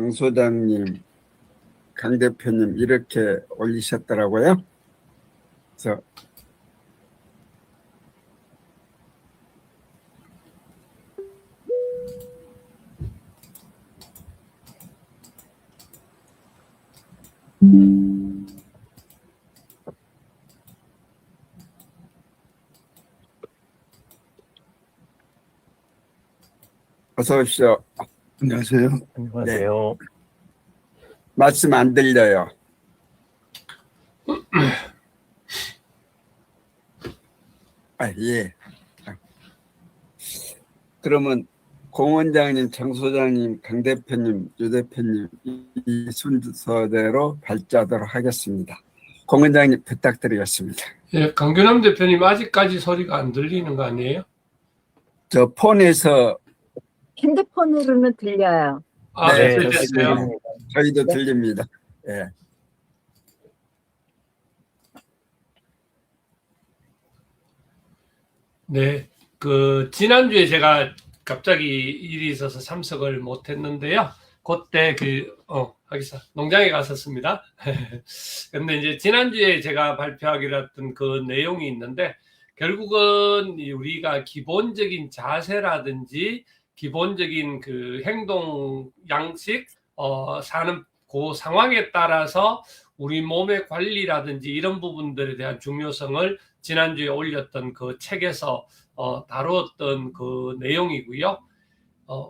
장 소장님, 강 대표님 이렇게 올리셨더라고요. 그래서 어서 오십시오. 안녕하세요. 안녕하세요. 네. 말씀 안 들려요. 예. 그러면 공 원장님, 장 소장님, 강 대표님, 유 대표님 이 순서대로 발제하도록 하겠습니다. 공 원장님 부탁드리겠습니다. 예, 강균함 대표님 아직까지 소리가 안 들리는 거 아니에요? 저 폰에서 핸드폰으로는 들려요. 아, 네, 됐어요. 저희도 네. 들립니다. 예. 네, 지난주에 제가 갑자기 일이 있어서 참석을 못 했는데요. 그때 하기사 농장에 갔었습니다. 근데 이제 지난주에 제가 발표하기로 했던 그 내용이 있는데, 결국은 우리가 기본적인 자세라든지 기본적인 그 행동 양식, 사는 그 상황에 따라서 우리 몸의 관리라든지 이런 부분들에 대한 중요성을 지난주에 올렸던 그 책에서 다루었던 그 내용이고요.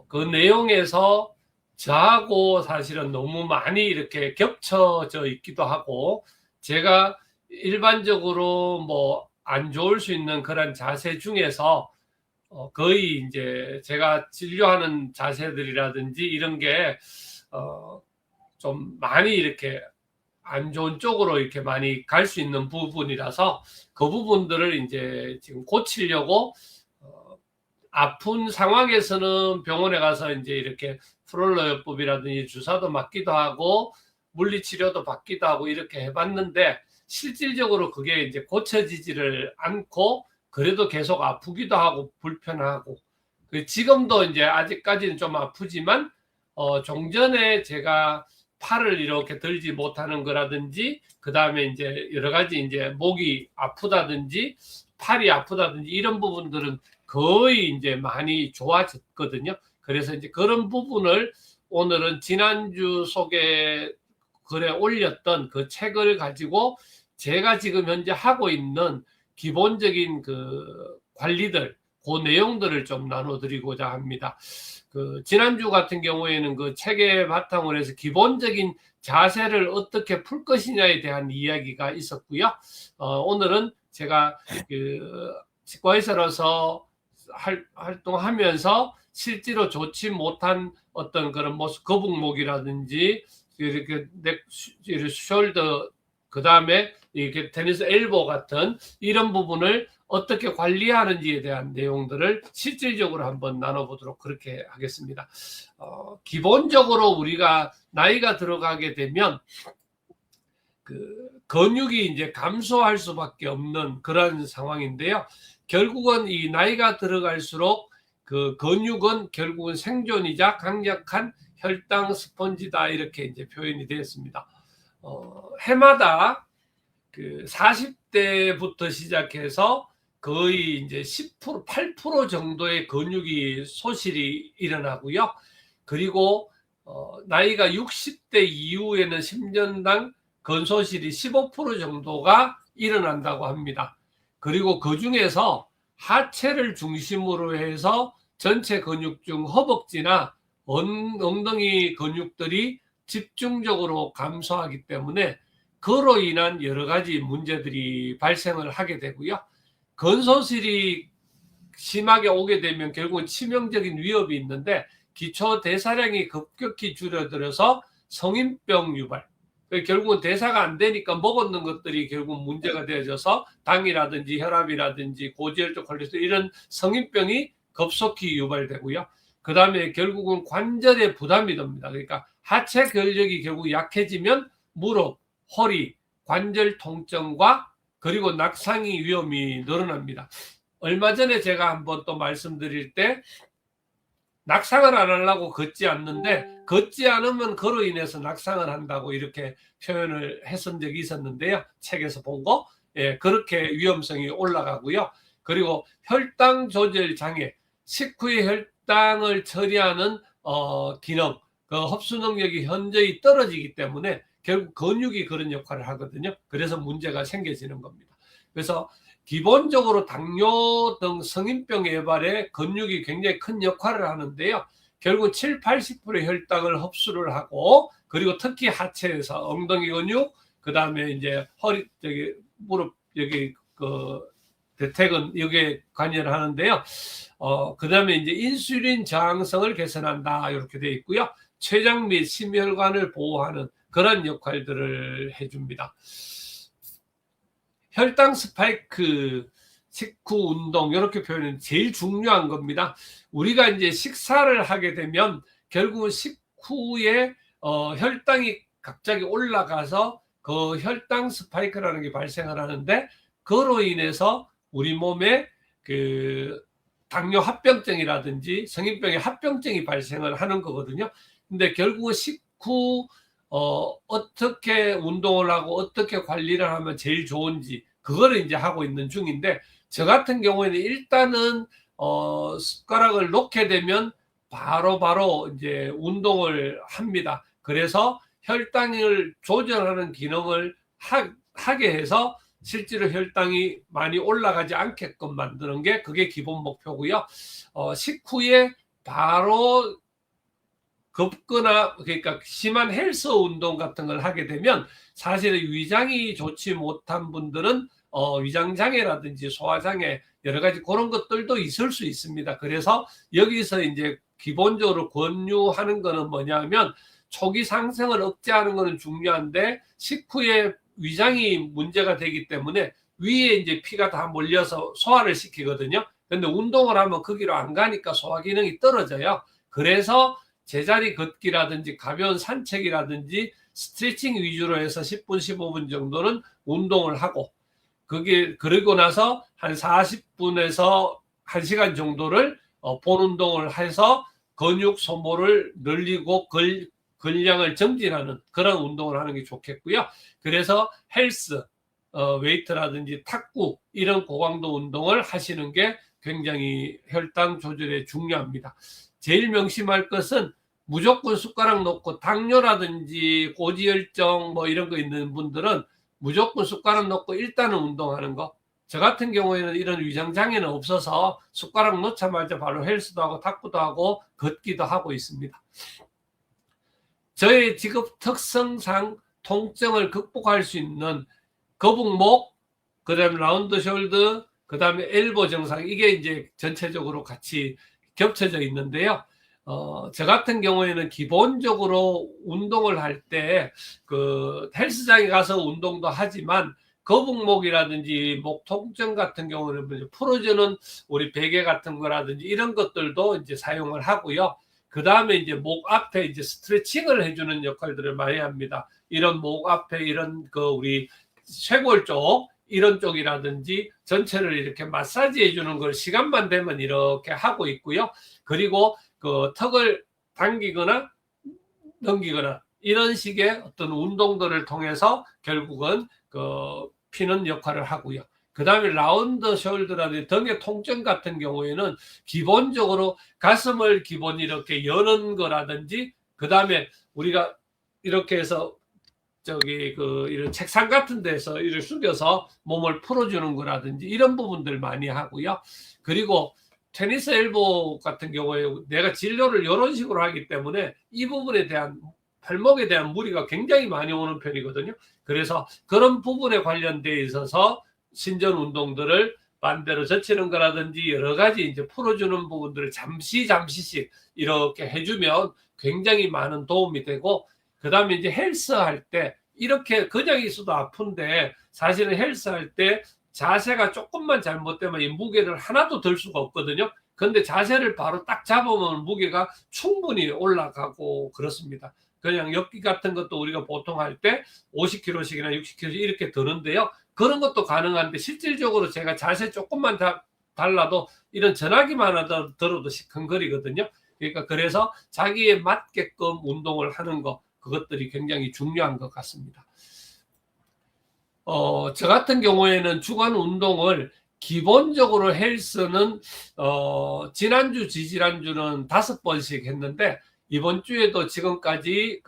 그 내용에서 저하고 사실은 너무 많이 이렇게 겹쳐져 있기도 하고, 제가 일반적으로 뭐 안 좋을 수 있는 그런 자세 중에서 거의 이제 제가 진료하는 자세들이라든지 이런 게 좀 많이 이렇게 안 좋은 쪽으로 이렇게 많이 갈 수 있는 부분이라서 그 부분들을 이제 지금 고치려고 아픈 상황에서는 병원에 가서 이제 이렇게 프롤로요법이라든지 주사도 맞기도 하고 물리치료도 받기도 하고 이렇게 해봤는데, 실질적으로 그게 이제 고쳐지지를 않고 그래도 계속 아프기도 하고 불편하고, 지금도 이제 아직까지는 좀 아프지만 종전에 제가 팔을 이렇게 들지 못하는 거라든지, 그 다음에 이제 여러 가지 이제 목이 아프다든지 팔이 아프다든지 이런 부분들은 거의 이제 많이 좋아졌거든요. 그래서 이제 그런 부분을 오늘은 지난주 속에 글에 올렸던 그 책을 가지고 제가 지금 현재 하고 있는 기본적인 그 관리들, 그 내용들을 좀 나눠드리고자 합니다. 지난주 같은 경우에는 그 책의 바탕으로 해서 기본적인 자세를 어떻게 풀 것이냐에 대한 이야기가 있었고요. 오늘은 제가 치과의사로서 활동하면서 실제로 좋지 못한 어떤 그런 모습, 거북목이라든지 이렇게 숄더, 그 다음에 이렇게 테니스 엘보 같은 이런 부분을 어떻게 관리하는지에 대한 내용들을 실질적으로 한번 나눠보도록 그렇게 하겠습니다. 기본적으로 우리가 나이가 들어가게 되면 그 근육이 이제 감소할 수밖에 없는 그런 상황인데요. 결국은 이 나이가 들어갈수록 그 근육은 결국은 생존이자 강력한 혈당 스펀지다, 이렇게 이제 표현이 되었습니다. 해마다 그 40대부터 시작해서 거의 이제 10%, 8% 정도의 근육이 소실이 일어나고요. 그리고 나이가 60대 이후에는 10년당 근소실이 15% 정도가 일어난다고 합니다. 그리고 그 중에서 하체를 중심으로 해서 전체 근육 중 허벅지나 엉덩이 근육들이 집중적으로 감소하기 때문에 그로 인한 여러 가지 문제들이 발생을 하게 되고요. 근소실이 심하게 오게 되면 결국은 치명적인 위협이 있는데, 기초 대사량이 급격히 줄어들어서 성인병 유발, 결국은 대사가 안 되니까 먹었는 것들이 결국 문제가 되어져서 당이라든지 혈압이라든지 고지혈증 콜레스테롤 이런 성인병이 급속히 유발되고요. 그 다음에 결국은 관절에 부담이 됩니다. 그러니까 하체 근력이 결국 약해지면 무릎, 허리, 관절 통증과 그리고 낙상이 위험이 늘어납니다. 얼마 전에 제가 한번 또 말씀드릴 때 낙상을 안 하려고 걷지 않는데 걷지 않으면 그로 인해서 낙상을 한다고 이렇게 표현을 했던 적이 있었는데요. 책에서 본 거. 예, 그렇게 위험성이 올라가고요. 그리고 혈당 조절 장애, 식후에 혈당을 처리하는 기능, 그 흡수 능력이 현저히 떨어지기 때문에 결국 근육이 그런 역할을 하거든요. 그래서 문제가 생겨지는 겁니다. 그래서 기본적으로 당뇨 등 성인병 예발에 근육이 굉장히 큰 역할을 하는데요. 결국 7, 80%의 혈당을 흡수를 하고, 그리고 특히 하체에서 엉덩이 근육, 그 다음에 이제 허리, 무릎, 여기 대퇴근 여기에 관여를 하는데요. 그 다음에 이제 인슐린 저항성을 개선한다 이렇게 되어 있고요. 췌장 및 심혈관을 보호하는 그런 역할들을 해줍니다. 혈당 스파이크, 식후 운동 이렇게 표현은 제일 중요한 겁니다. 우리가 이제 식사를 하게 되면 결국은 식후에 혈당이 갑자기 올라가서 그 혈당 스파이크라는 게 발생을 하는데, 그로 인해서 우리 몸에 그 당뇨 합병증이라든지 성인병의 합병증이 발생을 하는 거거든요. 근데 결국은 식후 어떻게 운동을 하고 어떻게 관리를 하면 제일 좋은지 그거를 이제 하고 있는 중인데, 저 같은 경우에는 일단은 숟가락을 놓게 되면 바로 이제 운동을 합니다. 그래서 혈당을 조절하는 기능을 하게 해서 실제로 혈당이 많이 올라가지 않게끔 만드는 게 그게 기본 목표고요. 식후에 바로 걷거나, 그러니까 심한 헬스 운동 같은 걸 하게 되면 사실은 위장이 좋지 못한 분들은 위장장애라든지 소화장애 여러 가지 그런 것들도 있을 수 있습니다. 그래서 여기서 이제 기본적으로 권유하는 거는 뭐냐면, 초기 상승을 억제하는 거는 중요한데 식후에 위장이 문제가 되기 때문에 위에 이제 피가 다 몰려서 소화를 시키거든요. 근데 운동을 하면 거기로 안 가니까 소화 기능이 떨어져요. 그래서 제자리 걷기라든지 가벼운 산책이라든지 스트레칭 위주로 해서 10분, 15분 정도는 운동을 하고, 그리고 나서 한 40분에서 1시간 정도를 본 운동을 해서 근육 소모를 늘리고 근량을 정진하는 그런 운동을 하는 게 좋겠고요. 그래서 헬스, 웨이트라든지 탁구 이런 고강도 운동을 하시는 게 굉장히 혈당 조절에 중요합니다. 제일 명심할 것은 무조건 숟가락 놓고 당뇨라든지 고지혈증 뭐 이런 거 있는 분들은 무조건 숟가락 놓고 일단은 운동하는 거. 저 같은 경우에는 이런 위장장애는 없어서 숟가락 놓자마자 바로 헬스도 하고 탁구도 하고 걷기도 하고 있습니다. 저의 직업 특성상 통증을 극복할 수 있는 거북목, 그 다음에 라운드 숄더, 그 다음에 엘보 증상, 이게 이제 전체적으로 같이 겹쳐져 있는데요. 저 같은 경우에는 기본적으로 운동을 할 때 그 헬스장에 가서 운동도 하지만 거북목이라든지 목 통증 같은 경우는 풀어주는 우리 베개 같은 거라든지 이런 것들도 이제 사용을 하고요. 그 다음에 이제 목 앞에 이제 스트레칭을 해주는 역할들을 많이 합니다. 이런 목 앞에 이런 우리 쇄골 쪽 이런 쪽이라든지 전체를 이렇게 마사지 해주는 걸 시간만 되면 이렇게 하고 있고요. 그리고 그 턱을 당기거나 넘기거나 이런 식의 어떤 운동들을 통해서 결국은 피는 역할을 하고요. 그 다음에 라운드 숄더라든지 등의 통증 같은 경우에는 기본적으로 가슴을 기본 이렇게 여는 거라든지, 그 다음에 우리가 이렇게 해서 이런 책상 같은 데서 이를 숙여서 몸을 풀어주는 거라든지 이런 부분들 많이 하고요. 그리고 테니스 엘보 같은 경우에 내가 진료를 이런 식으로 하기 때문에 이 부분에 대한 팔목에 대한 무리가 굉장히 많이 오는 편이거든요. 그래서 그런 부분에 관련되어 있어서 신전 운동들을 반대로 젖히는 거라든지 여러 가지 이제 풀어주는 부분들을 잠시씩 이렇게 해주면 굉장히 많은 도움이 되고, 그 다음에 이제 헬스 할 때 이렇게 그냥 있어도 아픈데 사실은 헬스 할 때 자세가 조금만 잘못되면 이 무게를 하나도 들 수가 없거든요. 근데 자세를 바로 딱 잡으면 무게가 충분히 올라가고 그렇습니다. 그냥 엽기 같은 것도 우리가 보통 할 때 50kg씩이나 60kg 이렇게 드는데요. 그런 것도 가능한데 실질적으로 제가 자세 조금만 달라도 이런 전화기만 하다 들어도 시큰거리거든요. 그러니까 그래서 자기에 맞게끔 운동을 하는 것, 그것들이 굉장히 중요한 것 같습니다. 저 같은 경우에는 주간 운동을 기본적으로 헬스는 지난주, 지지난주는 5번씩 했는데 이번 주에도 지금까지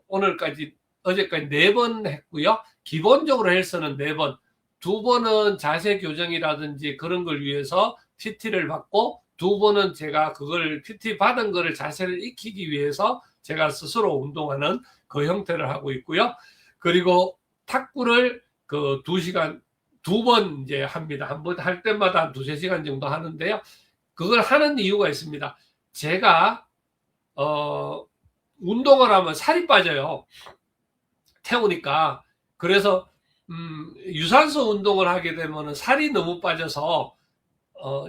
오늘까지 어제까지 4번 했고요. 기본적으로 헬스는 4번, 2번은 자세 교정이라든지 그런 걸 위해서 PT를 받고 2번은 제가 그걸 PT 받은 거를 자세를 익히기 위해서 제가 스스로 운동하는 그 형태를 하고 있고요. 그리고 탁구를 2시간 2번 이제 합니다. 한 번 할 때마다 한 2~3시간 정도 하는데요. 그걸 하는 이유가 있습니다. 제가 운동을 하면 살이 빠져요. 태우니까. 그래서 유산소 운동을 하게 되면 살이 너무 빠져서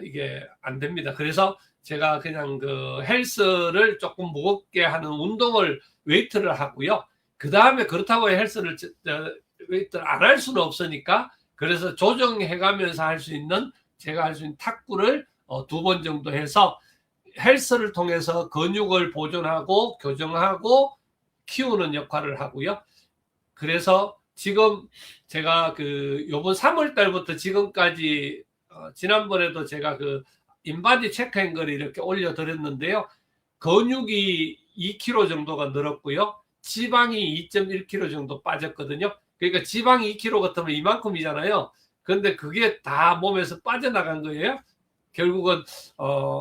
이게 안 됩니다. 그래서 제가 그냥 헬스를 조금 무겁게 하는 운동을 웨이트를 하고요. 그 다음에 그렇다고 헬스를 웨이트를 안 할 수는 없으니까 그래서 조정해 가면서 할 수 있는 제가 할 수 있는 탁구를 2번 정도 해서 헬스를 통해서 근육을 보존하고 교정하고 키우는 역할을 하고요. 그래서 지금 제가 요번 3월 달부터 지금까지 지난번에도 제가 인바디 체크한 걸 이렇게 올려드렸는데요. 근육이 2kg 정도가 늘었고요. 지방이 2.1kg 정도 빠졌거든요. 그러니까 지방이 2kg 같으면 이만큼이잖아요. 근데 그게 다 몸에서 빠져나간 거예요. 결국은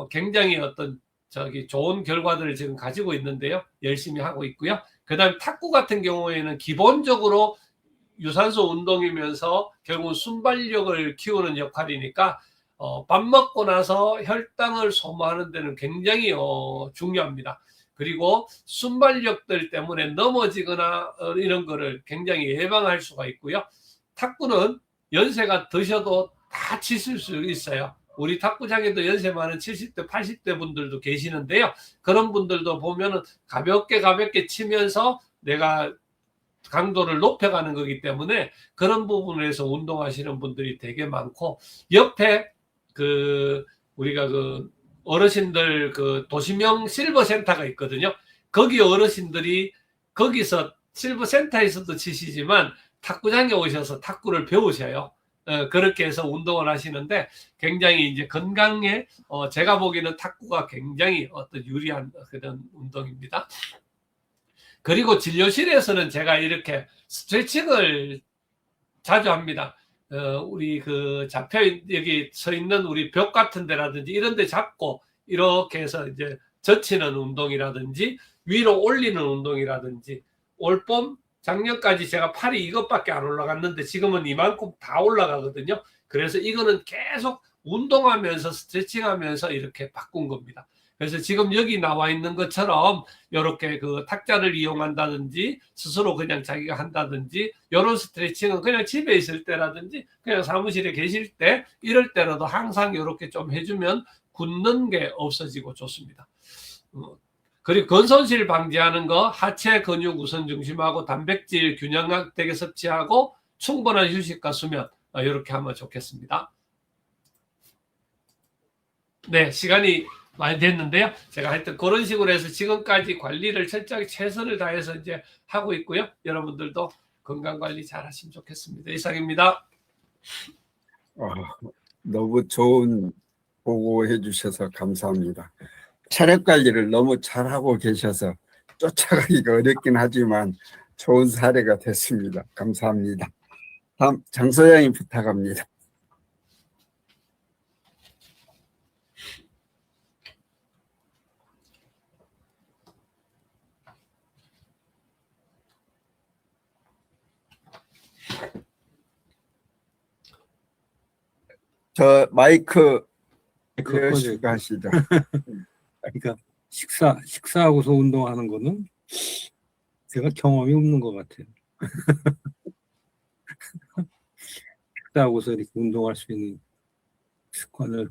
굉장히 좋은 결과들을 지금 가지고 있는데요. 열심히 하고 있고요. 그다음 탁구 같은 경우에는 기본적으로 유산소 운동이면서 결국은 순발력을 키우는 역할이니까 밥 먹고 나서 혈당을 소모하는 데는 굉장히 중요합니다. 그리고 순발력들 때문에 넘어지거나 이런 거를 굉장히 예방할 수가 있고요. 탁구는 연세가 드셔도 다 치실 수 있어요. 우리 탁구장에도 연세 많은 70대, 80대 분들도 계시는데요. 그런 분들도 보면은 가볍게 치면서 내가 강도를 높여가는 거기 때문에 그런 부분에서 운동하시는 분들이 되게 많고 옆에 우리가 어르신들 도시명 실버센터가 있거든요. 거기 어르신들이 거기서 실버센터에서도 치시지만 탁구장에 오셔서 탁구를 배우셔요. 그렇게 해서 운동을 하시는데 굉장히 이제 건강에 제가 보기에는 탁구가 굉장히 유리한 그런 운동입니다. 그리고 진료실에서는 제가 이렇게 스트레칭을 자주 합니다. 우리 여기 서 있는 우리 벽 같은 데라든지 이런 데 잡고 이렇게 해서 이제 젖히는 운동이라든지 위로 올리는 운동이라든지 올봄 작년까지 제가 팔이 이것밖에 안 올라갔는데 지금은 이만큼 다 올라가거든요. 그래서 이거는 계속 운동하면서 스트레칭하면서 이렇게 바꾼 겁니다. 그래서 지금 여기 나와 있는 것처럼 이렇게 탁자를 이용한다든지 스스로 그냥 자기가 한다든지 이런 스트레칭은 그냥 집에 있을 때라든지 그냥 사무실에 계실 때 이럴 때라도 항상 이렇게 좀 해주면 굳는 게 없어지고 좋습니다. 그리고 근손실 방지하는 거 하체 근육 우선 중심하고 단백질 균형되게 섭취하고 충분한 휴식과 수면 이렇게 하면 좋겠습니다. 네, 시간이 많이 됐는데요. 제가 하여튼 그런 식으로 해서 지금까지 관리를 철저하게 최선을 다해서 이제 하고 있고요. 여러분들도 건강 관리 잘 하시면 좋겠습니다. 이상입니다. 너무 좋은 보고해 주셔서 감사합니다. 체력 관리를 너무 잘하고 계셔서 쫓아가기가 어렵긴 하지만 좋은 사례가 됐습니다. 감사합니다. 다음 장 소장님 부탁합니다. 저 마이크 끄시고 하시죠. 그러니까 식사하고서 운동하는 거는 제가 경험이 없는 것 같아요. 식사하고서 이렇게 운동할 수 있는 습관을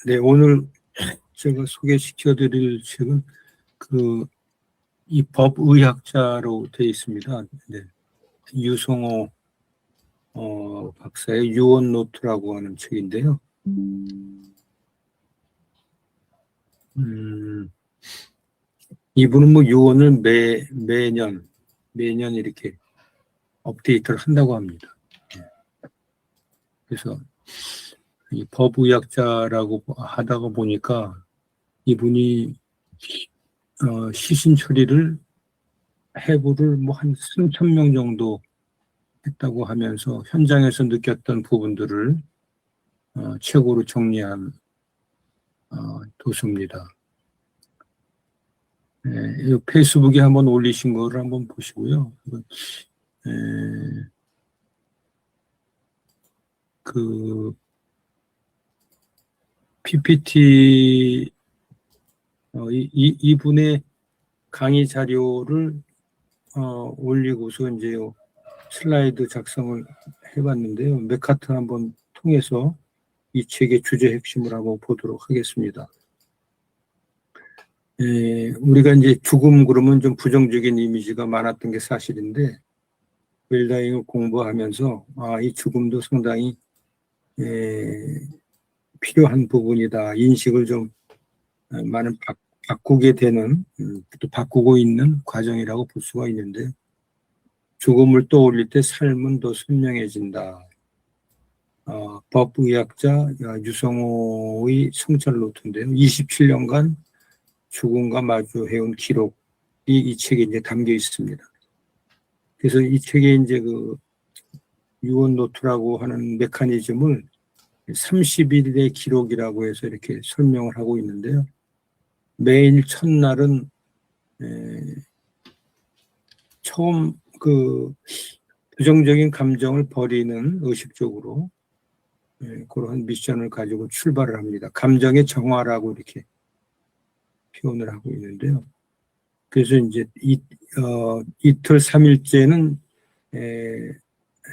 네, 오늘 제가 소개시켜 드릴 책은 이 법의학자로 되어 있습니다. 네. 유성호 박사의 유언 노트라고 하는 책인데요. 이분은 뭐 유언을 매년 이렇게 업데이트를 한다고 합니다. 그래서 이 법의학자라고 하다가 보니까 이분이 시신 처리를 해부를 뭐 한 3,000명 정도 했다고 하면서 현장에서 느꼈던 부분들을 책으로 정리한 도서입니다. 이 페이스북에 한번 올리신 거를 한번 보시고요. 그 PPT 이분의 강의 자료를 올리고서 이제 슬라이드 작성을 해봤는데요. 맥카트 한번 통해서 이 책의 주제 핵심을 한번 보도록 하겠습니다. 우리가 이제 죽음 그러면 좀 부정적인 이미지가 많았던 게 사실인데 웰다잉을 공부하면서 이 죽음도 상당히 필요한 부분이다. 인식을 좀 많은 바꾸게 되는 또 바꾸고 있는 과정이라고 볼 수가 있는데 죽음을 떠올릴 때 삶은 더 선명해진다. 법의학자 유성호의 성찰 노트인데요. 27년간 죽음과 마주해온 기록이 이 책에 이제 담겨 있습니다. 그래서 이 책에 이제 그 유언 노트라고 하는 메커니즘을 30일의 기록이라고 해서 이렇게 설명을 하고 있는데요. 매일 첫날은 처음 그 부정적인 감정을 버리는 의식적으로 그런 미션을 가지고 출발을 합니다. 감정의 정화라고 이렇게 표현을 하고 있는데요. 그래서 이제 이틀 3일째는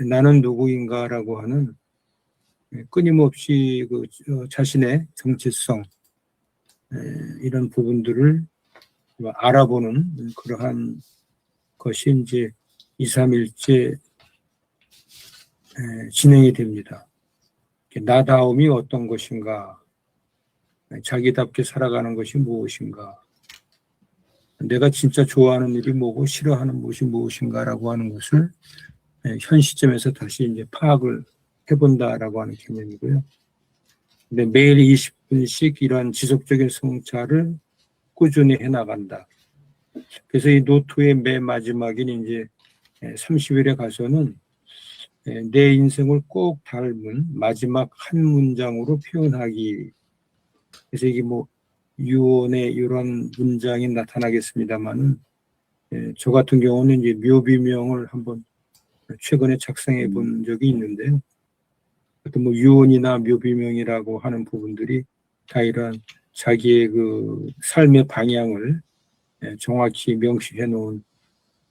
나는 누구인가라고 하는 끊임없이 그 자신의 정체성 이런 부분들을 알아보는 그러한 것이 이제 2, 3일째 진행이 됩니다. 나다움이 어떤 것인가, 자기답게 살아가는 것이 무엇인가, 내가 진짜 좋아하는 일이 뭐고 싫어하는 것이 무엇인가라고 하는 것을 현 시점에서 다시 이제 파악을 해본다라고 하는 개념이고요. 근데 매일 20분씩 이러한 지속적인 성찰을 꾸준히 해나간다. 그래서 이 노트의 맨 마지막인 이제 30일에 가서는 내 인생을 꼭 닮은 마지막 한 문장으로 표현하기. 그래서 이게 뭐 유언의 이런 문장이 나타나겠습니다만은 저 같은 경우는 이제 묘비명을 한번 최근에 작성해 본 적이 있는데요. 어떤 뭐 유언이나 묘비명이라고 하는 부분들이 다 이런 자기의 그 삶의 방향을 정확히 명시해 놓은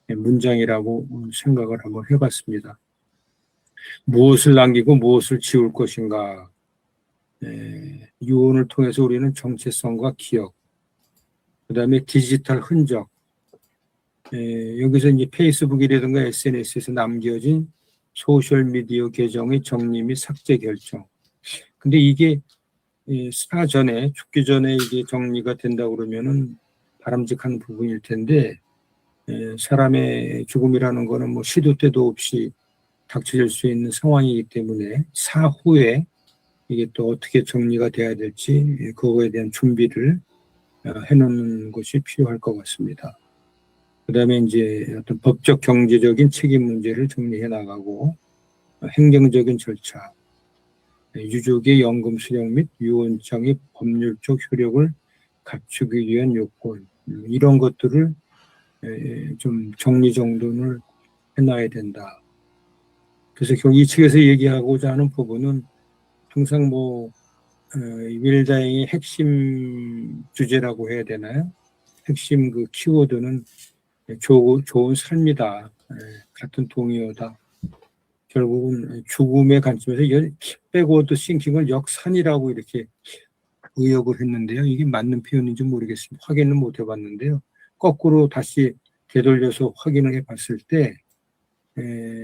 문장이라고 생각을 한번 해봤습니다. 무엇을 남기고 무엇을 지울 것인가. 유언을 통해서 우리는 정체성과 기억, 그 다음에 디지털 흔적, 여기서 이제 페이스북이라든가 SNS에서 남겨진 소셜미디어 계정의 정리 및 삭제 결정. 근데 이게 사전에, 죽기 전에 이게 정리가 된다 그러면은 바람직한 부분일 텐데, 사람의 죽음이라는 거는 뭐 시도 때도 없이 닥쳐질 수 있는 상황이기 때문에 사후에 이게 또 어떻게 정리가 돼야 될지 그거에 대한 준비를 해놓는 것이 필요할 것 같습니다. 그 다음에 이제 어떤 법적 경제적인 책임 문제를 정리해 나가고 행정적인 절차, 유족의 연금 수령 및 유언장의 법률적 효력을 갖추기 위한 요건 이런 것들을 좀 정리정돈을 해놔야 된다. 그래서 이 책에서 얘기하고자 하는 부분은 항상 뭐 윌다잉의 핵심 주제라고 해야 되나요? 핵심 그 키워드는 좋은 삶이다. 같은 동의어다. 결국은 죽음의 관점에서 백워드 싱킹을 역산이라고 이렇게 의역을 했는데요. 이게 맞는 표현인지 모르겠습니다. 확인은 못 해봤는데요. 거꾸로 다시 되돌려서 확인을 해봤을 때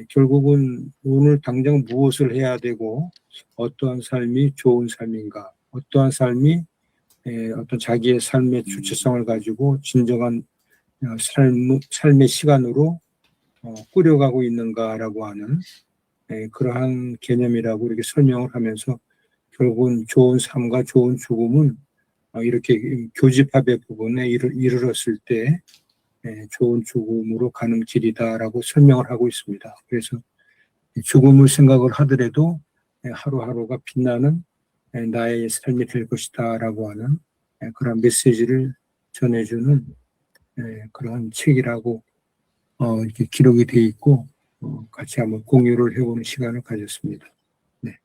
결국은 오늘 당장 무엇을 해야 되고 어떠한 삶이 좋은 삶인가, 어떠한 삶이 어떤 자기의 삶의 주체성을 가지고 진정한 삶의 시간으로 꾸려가고 있는가라고 하는 그러한 개념이라고 이렇게 설명을 하면서 결국은 좋은 삶과 좋은 죽음은 이렇게 교집합의 부분에 이르렀을 때 좋은 죽음으로 가는 길이다라고 설명을 하고 있습니다. 그래서 죽음을 생각을 하더라도 하루하루가 빛나는 나의 삶이 될 것이다라고 하는 그런 메시지를 전해주는 그런 책이라고 이렇게 기록이 되어 있고 같이 한번 공유를 해보는 시간을 가졌습니다. 네.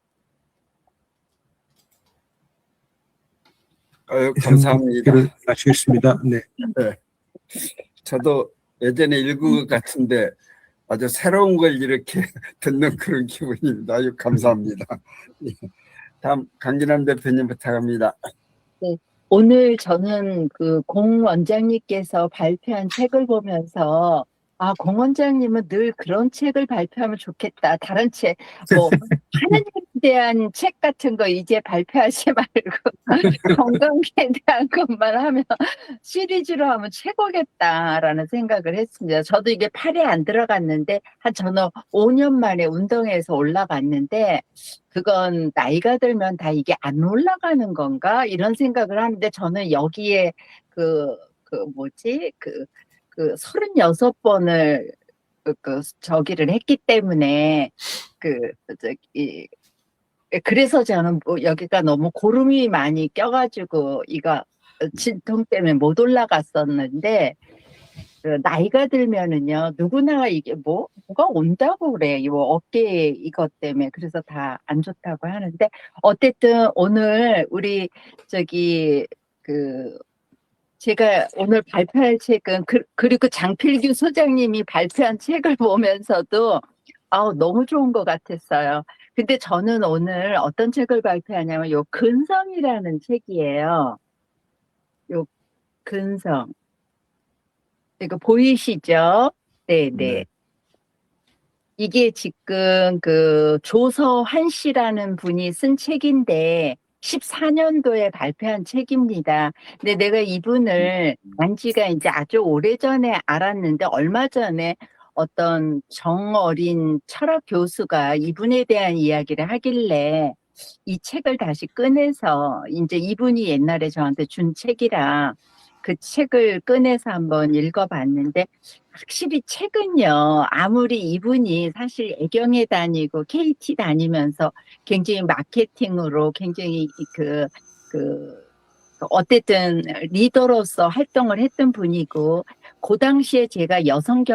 감사합니다. 마치겠습니다. 네. 네. 저도 예전에 읽은 것 같은데 아주 새로운 걸 이렇게 듣는 그런 기분입니다. 아주 감사합니다. 다음 강진남 대표님 부탁합니다. 네. 오늘 저는 그 공 원장님께서 발표한 책을 보면서 공 원장님은 늘 그런 책을 발표하면 좋겠다. 다른 책, 뭐 하느님에 대한 책 같은 거 이제 발표하지 말고 건강에 대한 것만 하면 시리즈로 하면 최고겠다라는 생각을 했습니다. 저도 이게 팔에 안 들어갔는데 저는 5년 만에 운동해서 올라갔는데 그건 나이가 들면 다 이게 안 올라가는 건가 이런 생각을 하는데 저는 여기에 그 36번을 저기를 했기 때문에 그래서 저는 여기가 너무 고름이 많이 껴가지고 이거 진통 때문에 못 올라갔었는데 나이가 들면은요 누구나 이게 뭐가 온다고 그래. 이 어깨 이것 때문에 그래서 다 안 좋다고 하는데 어쨌든 오늘 우리 제가 오늘 발표할 책은 그리고 장필규 소장님이 발표한 책을 보면서도 너무 좋은 것 같았어요. 근데 저는 오늘 어떤 책을 발표하냐면 요 근성이라는 책이에요. 요 근성. 이거 보이시죠? 네네. 네. 이게 지금 조서환 씨라는 분이 쓴 책인데 14년도에 발표한 책입니다. 근데 내가 이분을 안 지가 이제 아주 오래전에 알았는데 얼마 전에 어떤 정어린 철학 교수가 이분에 대한 이야기를 하길래 이 책을 다시 꺼내서 이제 이분이 옛날에 저한테 준 책이라 그 책을 꺼내서 한번 읽어봤는데 확실히 책은요 아무리 이분이 사실 애경에 다니고 KT 다니면서 굉장히 마케팅으로 굉장히 어쨌든 리더로서 활동을 했던 분이고 그 당시에 제가 여성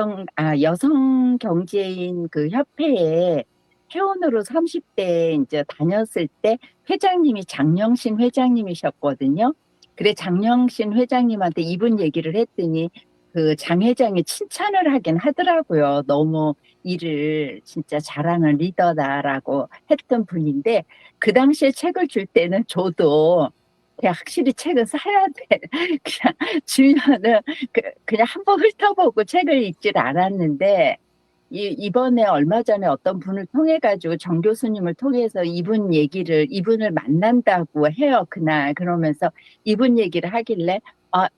경제인 그 협회에 회원으로 30대 이제 다녔을 때 회장님이 장영신 회장님이셨거든요. 그래 장영신 회장님한테 이분 얘기를 했더니 그 장 회장이 칭찬을 하긴 하더라고요. 너무 일을 진짜 잘하는 리더다라고 했던 분인데 그 당시에 책을 줄 때는 저도 확실히 책은 사야 돼. 그냥 주면은 그냥 한번 훑어보고 책을 읽질 않았는데 이번에 얼마 전에 어떤 분을 통해 가지고 정 교수님을 통해서 이분을 만난다고 해요. 그날 그러면서 이분 얘기를 하길래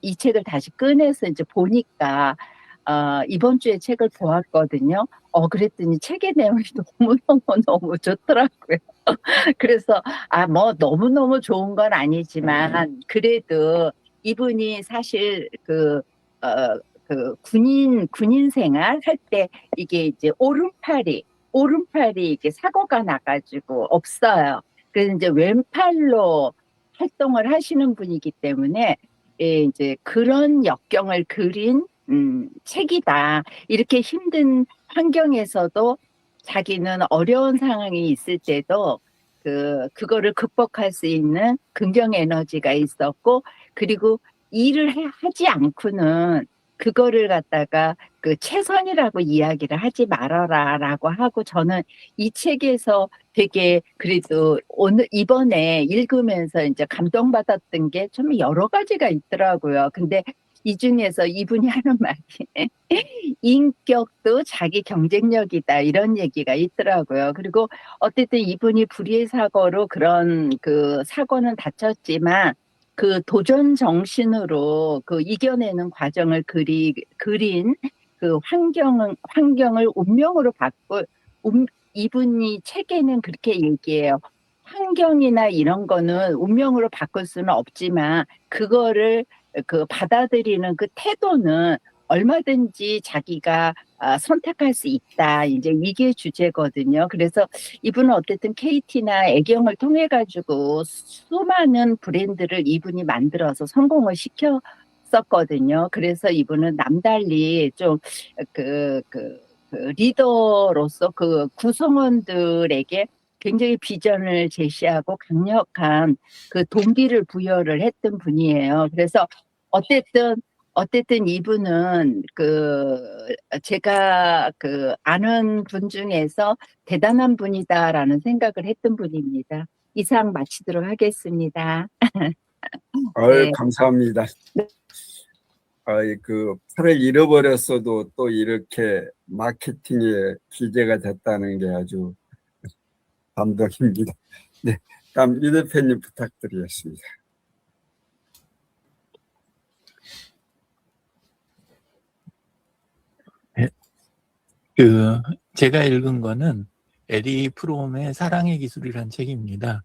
이 책을 다시 꺼내서 이제 보니까 이번 주에 책을 보았거든요. 그랬더니 책의 내용이 너무 좋더라고요. 그래서 뭐 너무너무 좋은 건 아니지만 그래도 이분이 사실 군인 생활 할 때 이게 이제 오른팔이 이게 사고가 나가지고 없어요. 그래서 이제 왼팔로 활동을 하시는 분이기 때문에 이제 그런 역경을 그린 책이다. 이렇게 힘든 환경에서도 자기는 어려운 상황이 있을 때도 그거를 극복할 수 있는 긍정 에너지가 있었고 그리고 일을 하지 않고는 그거를 갖다가 그 최선이라고 이야기를 하지 말아라라고 하고 저는 이 책에서 되게 그래도 오늘 이번에 읽으면서 이제 감동받았던 게 좀 여러 가지가 있더라고요. 근데 이 중에서 이분이 하는 말이 인격도 자기 경쟁력이다 이런 얘기가 있더라고요. 그리고 어쨌든 이분이 불의의 사고로 그런 그 사고는 다쳤지만 그 도전 정신으로 그 이겨내는 과정을 그린 그 환경을 운명으로 이분이 책에는 그렇게 얘기해요. 환경이나 이런 거는 운명으로 바꿀 수는 없지만 그거를 그 받아들이는 그 태도는 얼마든지 자기가 선택할 수 있다. 이제 이게 주제거든요. 그래서 이분은 어쨌든 KT나 애경을 통해 가지고 수많은 브랜드를 이분이 만들어서 성공을 시켰었거든요. 그래서 이분은 남달리 좀 그 리더로서 그 구성원들에게 굉장히 비전을 제시하고 강력한 그 동기를 부여를 했던 분이에요. 그래서 어쨌든 이분은 제가 아는 분 중에서 대단한 분이다라는 생각을 했던 분입니다. 이상 마치도록 하겠습니다. 네. 감사합니다. 팔을 잃어버렸어도 또 이렇게 마케팅에 기재가 됐다는 게 아주 감동입니다. 네, 다음 이 대표님 부탁드리겠습니다. 제가 읽은 거는 에리 프롬의 사랑의 기술이라는 책입니다.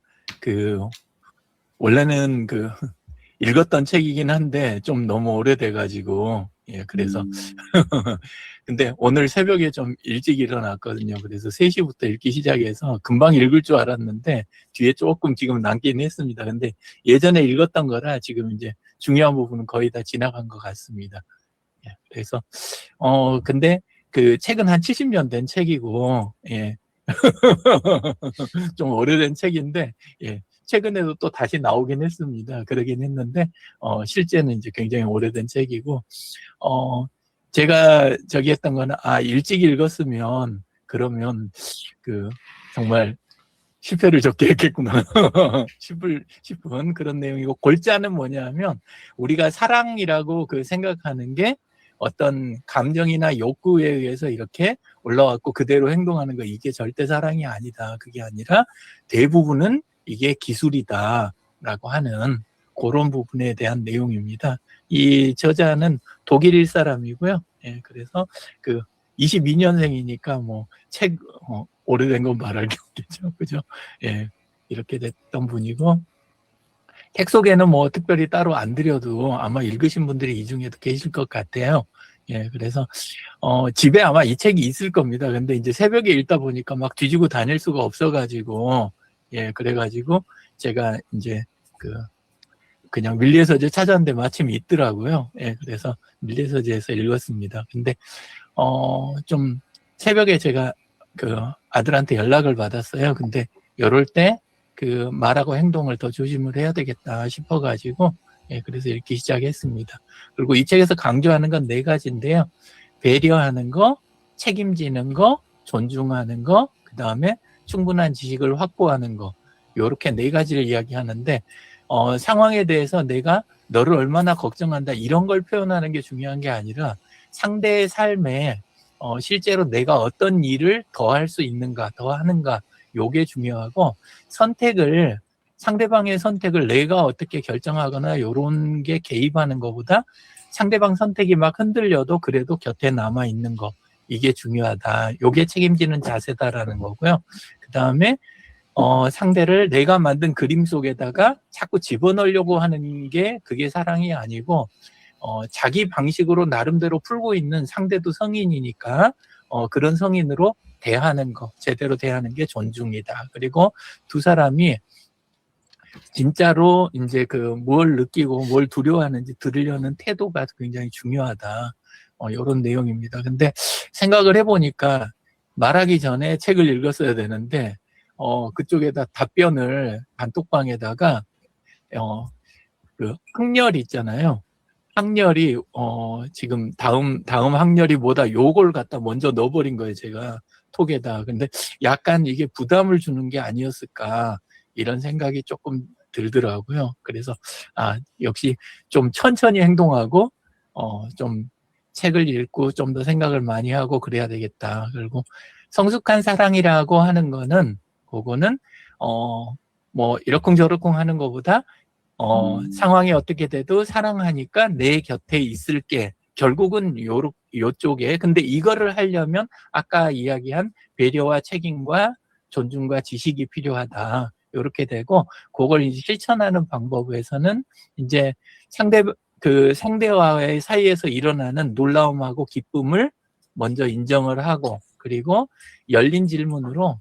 원래는 읽었던 책이긴 한데 좀 너무 오래돼가지고, 그래서. 근데 오늘 새벽에 좀 일찍 일어났거든요. 그래서 3시부터 읽기 시작해서 금방 읽을 줄 알았는데 뒤에 조금 지금 남긴 했습니다. 근데 예전에 읽었던 거라 지금 이제 중요한 부분은 거의 다 지나간 것 같습니다. 그래서, 근데 책은 한 70년 된 책이고, 좀 오래된 책인데, 최근에도 또 다시 나오긴 했습니다. 그러긴 했는데, 실제는 이제 굉장히 오래된 책이고, 제가 했던 거는, 일찍 읽었으면, 그러면, 정말 실패를 적게 했겠구나 싶은 그런 내용이고, 골자는 뭐냐면, 우리가 사랑이라고 생각하는 게 어떤 감정이나 욕구에 의해서 이렇게 올라왔고 그대로 행동하는 거, 이게 절대 사랑이 아니다. 그게 아니라 대부분은 이게 기술이다라고 하는 그런 부분에 대한 내용입니다. 이 저자는 독일 사람이고요. 그래서 22년생이니까 뭐 책 오래된 건 말할 게 없겠죠. 그죠? 이렇게 됐던 분이고, 책 소개는 뭐 특별히 따로 안 드려도 아마 읽으신 분들이 이 중에도 계실 것 같아요. 그래서 집에 아마 이 책이 있을 겁니다. 근데 이제 새벽에 읽다 보니까 막 뒤지고 다닐 수가 없어가지고, 그래가지고 제가 이제 그냥 밀리서재 찾았는데 마침 있더라고요. 그래서 밀리서재에서 읽었습니다. 근데 좀 새벽에 제가 아들한테 연락을 받았어요. 근데 이럴 때 말하고 행동을 더 조심을 해야 되겠다 싶어가지고, 그래서 읽기 시작했습니다. 그리고 이 책에서 강조하는 건 4가지인데요. 배려하는 거, 책임지는 거, 존중하는 거, 그 다음에 충분한 지식을 확보하는 거, 요렇게 4가지를 이야기하는데, 상황에 대해서 내가 너를 얼마나 걱정한다, 이런 걸 표현하는 게 중요한 게 아니라 상대의 삶에 실제로 내가 어떤 일을 더 할 수 있는가, 더 하는가, 요게 중요하고, 상대방의 선택을 내가 어떻게 결정하거나 요런 게 개입하는 것보다 상대방 선택이 막 흔들려도 그래도 곁에 남아 있는 거, 이게 중요하다. 요게 책임지는 자세다라는 거고요. 그 다음에 상대를 내가 만든 그림 속에다가 자꾸 집어넣으려고 하는 게 그게 사랑이 아니고, 자기 방식으로 나름대로 풀고 있는, 상대도 성인이니까 그런 성인으로 대하는 거, 제대로 대하는 게 존중이다. 그리고 두 사람이 진짜로 이제 뭘 느끼고 뭘 두려워하는지 들으려는 태도가 굉장히 중요하다. 이런 내용입니다. 근데 생각을 해보니까 말하기 전에 책을 읽었어야 되는데, 그쪽에다 답변을 단톡방에다가, 항렬 있잖아요. 학렬이 지금 다음 학렬이 뭐다 요걸 갖다 먼저 넣어버린 거예요, 제가 톡에다. 근데 약간 이게 부담을 주는 게 아니었을까 이런 생각이 조금 들더라고요. 그래서 역시 좀 천천히 행동하고 좀 책을 읽고 좀 더 생각을 많이 하고 그래야 되겠다. 그리고 성숙한 사랑이라고 하는 거는 그거는 뭐 이러쿵저러쿵 하는 것보다 상황이 어떻게 돼도 사랑하니까 내 곁에 있을게. 결국은 요쪽에. 근데 이거를 하려면 아까 이야기한 배려와 책임과 존중과 지식이 필요하다. 요렇게 되고, 그걸 이제 실천하는 방법에서는 이제 상대와의 사이에서 일어나는 놀라움하고 기쁨을 먼저 인정을 하고, 그리고 열린 질문으로,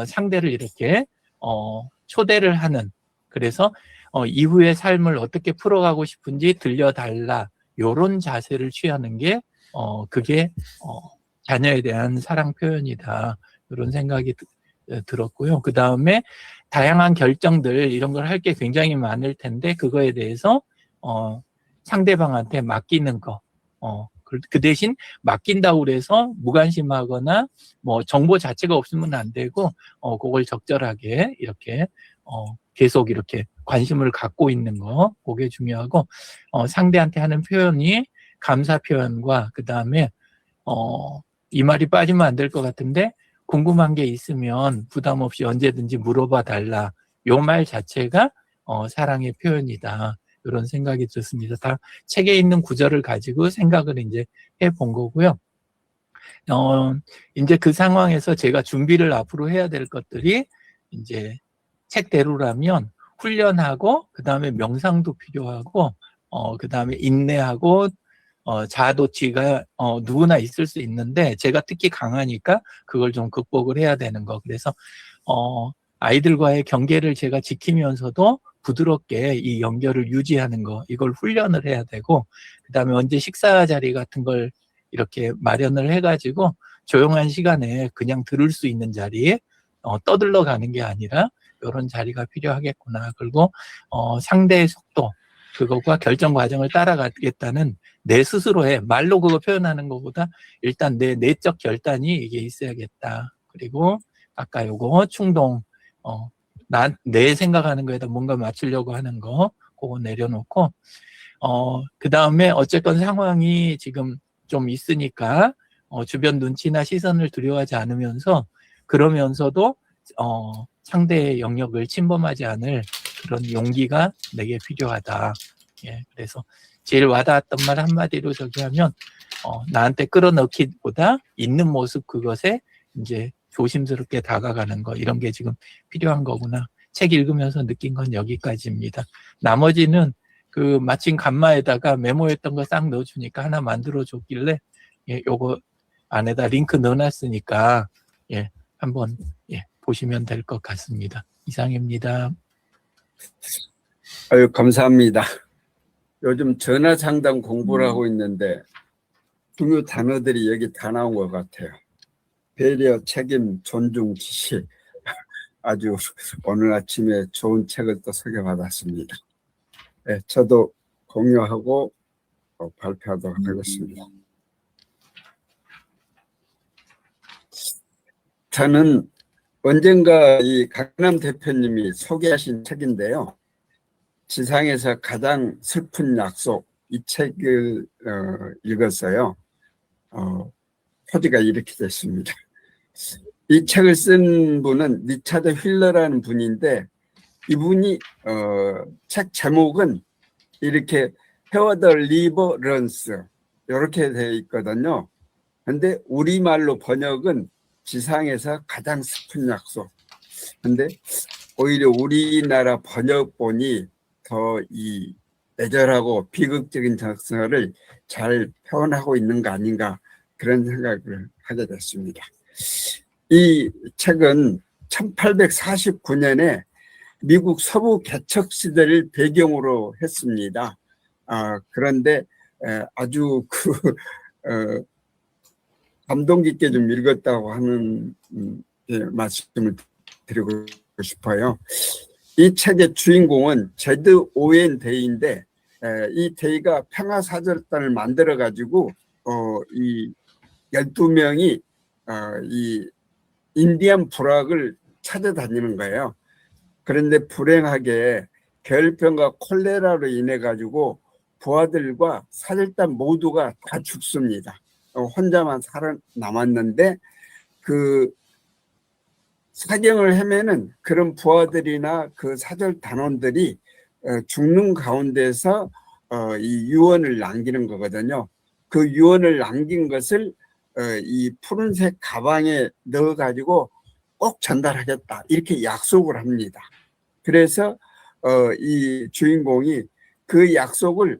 상대를 이렇게, 초대를 하는. 그래서 이후의 삶을 어떻게 풀어가고 싶은지 들려달라. 요런 자세를 취하는 게, 그게, 자녀에 대한 사랑 표현이다. 이런 생각이 들었고요. 그 다음에 다양한 결정들, 이런 걸 할 게 굉장히 많을 텐데, 그거에 대해서, 상대방한테 맡기는 거. 그 대신 맡긴다고 그래서 무관심하거나, 뭐, 정보 자체가 없으면 안 되고, 그걸 적절하게, 이렇게, 계속 이렇게 관심을 갖고 있는 거, 그게 중요하고, 상대한테 하는 표현이 감사 표현과, 그 다음에, 이 말이 빠지면 안 될 것 같은데, 궁금한 게 있으면 부담 없이 언제든지 물어봐 달라. 요 말 자체가, 사랑의 표현이다. 이런 생각이 들었습니다. 다 책에 있는 구절을 가지고 생각을 이제 해본 거고요. 이제 그 상황에서 제가 준비를 앞으로 해야 될 것들이 이제 책대로라면 훈련하고, 그 다음에 명상도 필요하고, 그 다음에 인내하고, 자아도취가, 누구나 있을 수 있는데, 제가 특히 강하니까 그걸 좀 극복을 해야 되는 거. 그래서, 아이들과의 경계를 제가 지키면서도 부드럽게 이 연결을 유지하는 거, 이걸 훈련을 해야 되고, 그 다음에 언제 식사 자리 같은 걸 이렇게 마련을 해가지고, 조용한 시간에 그냥 들을 수 있는 자리에, 떠들러 가는 게 아니라, 이런 자리가 필요하겠구나. 그리고 상대의 속도, 그것과 결정 과정을 따라가겠다는 내 스스로의 말로 그거 표현하는 것보다 일단 내 내적 결단이 이게 있어야겠다. 그리고 아까 요거 충동, 내 생각하는 거에다 뭔가 맞추려고 하는 거, 그거 내려놓고, 그 다음에 어쨌건 상황이 지금 좀 있으니까, 주변 눈치나 시선을 두려워하지 않으면서, 그러면서도, 상대의 영역을 침범하지 않을 그런 용기가 내게 필요하다. 예, 그래서 제일 와닿았던 말 한마디로 저기 하면, 나한테 끌어넣기보다 있는 모습 그것에 이제 조심스럽게 다가가는 거, 이런 게 지금 필요한 거구나. 책 읽으면서 느낀 건 여기까지입니다. 나머지는 그 마침 간마에다가 메모했던 거 싹 넣어주니까 하나 만들어줬길래, 예, 요거 안에다 링크 넣어놨으니까, 예, 한번, 예, 보시면 될 것 같습니다. 이상입니다. 아유, 감사합니다. 요즘 전화 상담 공부를 하고 있는데 중요 단어들이 여기 다 나온 것 같아요. 배려, 책임, 존중, 지식. 아주 오늘 아침에 좋은 책을 또 소개받았습니다. 네, 저도 공유하고 발표하도록 하겠습니다. 저는 언젠가 이 강남 대표님이 소개하신 책인데요. 지상에서 가장 슬픈 약속, 이 책을 읽었어요. 표지가 이렇게 됐습니다. 이 책을 쓴 분은 리차드 휠러라는 분인데, 이분이 책 제목은 이렇게 Where the River Runs 이렇게 되어 있거든요. 근데 우리말로 번역은 지상에서 가장 슬픈 약속. 근데 오히려 우리나라 번역본이 더 이 애절하고 비극적인 정서를 잘 표현하고 있는 거 아닌가, 그런 생각을 하게 됐습니다. 이 책은 1849년에 미국 서부 개척 시대를 배경으로 했습니다. 그런데 아주 감동 깊게 좀 읽었다고 하는 말씀을 드리고 싶어요. 이 책의 주인공은 제드 오웬 데이인데, 이 대의가 평화사절단을 만들어 가지고 이 12명이 이 인디안 부락을 찾아다니는 거예요. 그런데 불행하게 결병과 콜레라로 인해 가지고 부하들과 사절단 모두가 다 죽습니다. 혼자만 살아남았는데 그 사경을 헤매는 그런 부하들이나 그 사절 단원들이 죽는 가운데서 이 유언을 남기는 거거든요. 그 유언을 남긴 것을 이 푸른색 가방에 넣어가지고 꼭 전달하겠다 이렇게 약속을 합니다. 그래서 이 주인공이 그 약속을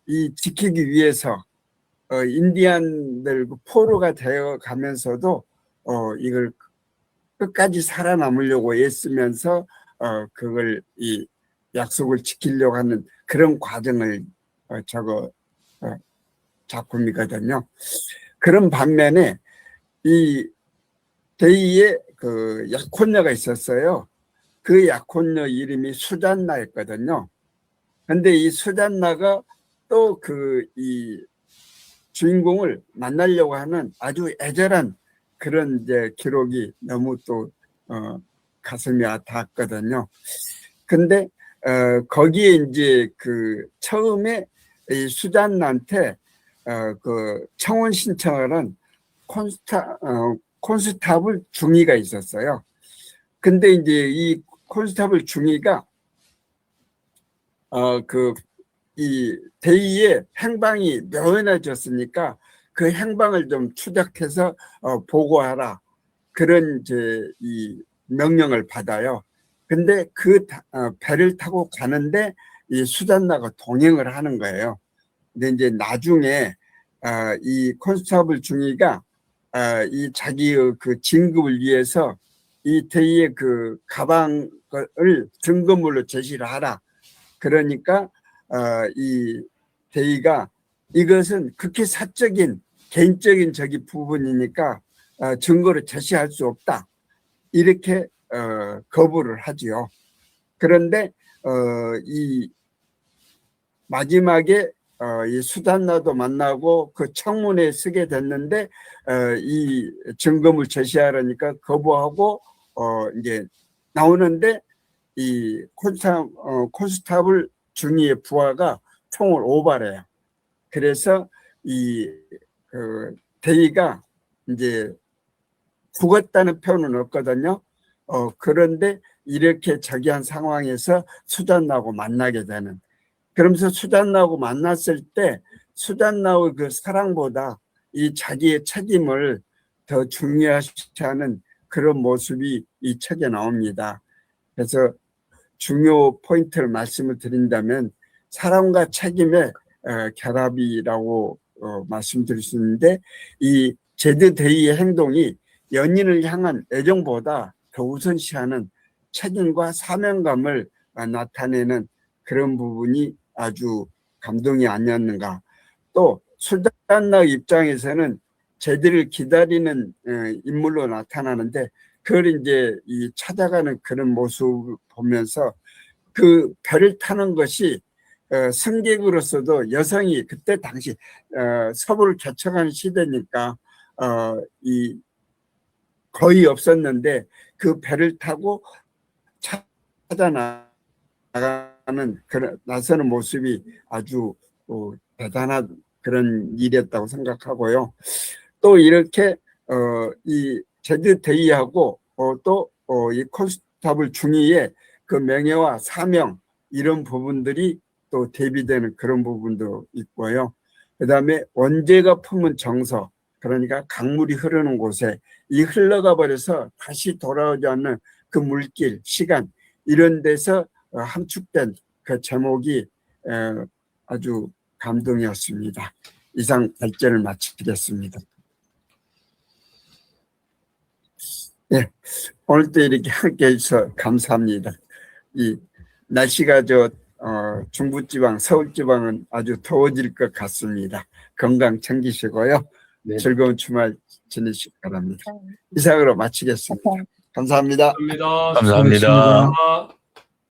이 지키기 위해서 인디안들 포로가 되어 가면서도 이걸 끝까지 살아남으려고 애쓰면서 그걸 이 약속을 지키려고 하는 그런 과정을 작품이거든요. 그런 반면에 이 데이에 그 약혼녀가 있었어요. 그 약혼녀 이름이 수잔나였거든요. 근데 이 수잔나가 또 이 주인공을 만나려고 하는 아주 애절한 그런 이제 기록이 너무 또 가슴이 닿았거든요. 근데 거기에 이제 그 처음에 이 수잔나한테 그 청혼 신청을 한 콘스타블 중위가 있었어요. 근데 이제 이 콘스타블 중위가 이 대의의 행방이 묘연해졌으니까 그 행방을 좀 추적해서 보고하라 그런 이제 이 명령을 받아요. 근데 그 배를 타고 가는데 이 수잔나가 동행을 하는 거예요. 근데 이제 나중에 이 콘스타블 중위가 이 자기의 그 진급을 위해서 이 대의의 그 가방을 증거물로 제시를 하라. 그러니까 이 대의가 이것은 극히 사적인 개인적인 부분이니까 증거로 제시할 수 없다. 이렇게 거부를 하지요. 그런데 이 마지막에 이 수잔나도 만나고 그 청문회에 서게 됐는데 이 증거물 제시하라니까 거부하고 이제 나오는데 이 콘스타블 중위의 부하가 총을 오발해요. 그래서 그 대의가 이제 죽었다는 표현은 없거든요. 그런데 이렇게 저기한 상황에서 수잔나하고 만나게 되는. 그러면서 수잔나하고 만났을 때 수잔나의 그 사랑보다 이 자기의 책임을 더 중요시 하는 그런 모습이 이 책에 나옵니다. 그래서 중요 포인트를 말씀을 드린다면 사랑과 책임의 결합이라고 말씀드릴 수 있는데 이 제드 데이의 행동이 연인을 향한 애정보다 더 우선시하는 책임과 사명감을 나타내는 그런 부분이 아주 감동이 아니었는가. 또 수잔나 입장에서는 제드를 기다리는 인물로 나타나는데 그걸 이제 찾아가는 그런 모습을 보면서 그 배를 타는 것이 승객으로서도 여성이 그때 당시 서부를 개척하는 시대니까 거의 없었는데 그 배를 타고 찾아 나가는 그런 나서는 모습이 아주 대단한 그런 일이었다고 생각하고요. 또 이렇게 이 제드 데이하고 또 이 콘스타블 중위의 그 명예와 사명 이런 부분들이 또 대비되는 그런 부분도 있고요. 그다음에 원죄가 품은 정서, 그러니까 강물이 흐르는 곳에 이 흘러가 버려서 다시 돌아오지 않는 그 물길, 시간 이런 데서 함축된 그 제목이 아주 감동이었습니다. 이상 발제를 마치겠습니다. 네, 오늘도 이렇게 함께 해주셔서 감사합니다. 이 날씨가 중부지방, 서울지방은 아주 더워질 것 같습니다. 건강 챙기시고요. 네. 즐거운 주말 지내시기 바랍니다. 이상으로 마치겠습니다. 감사합니다. 감사합니다. 감사합니다. 수고하셨습니다. 감사합니다.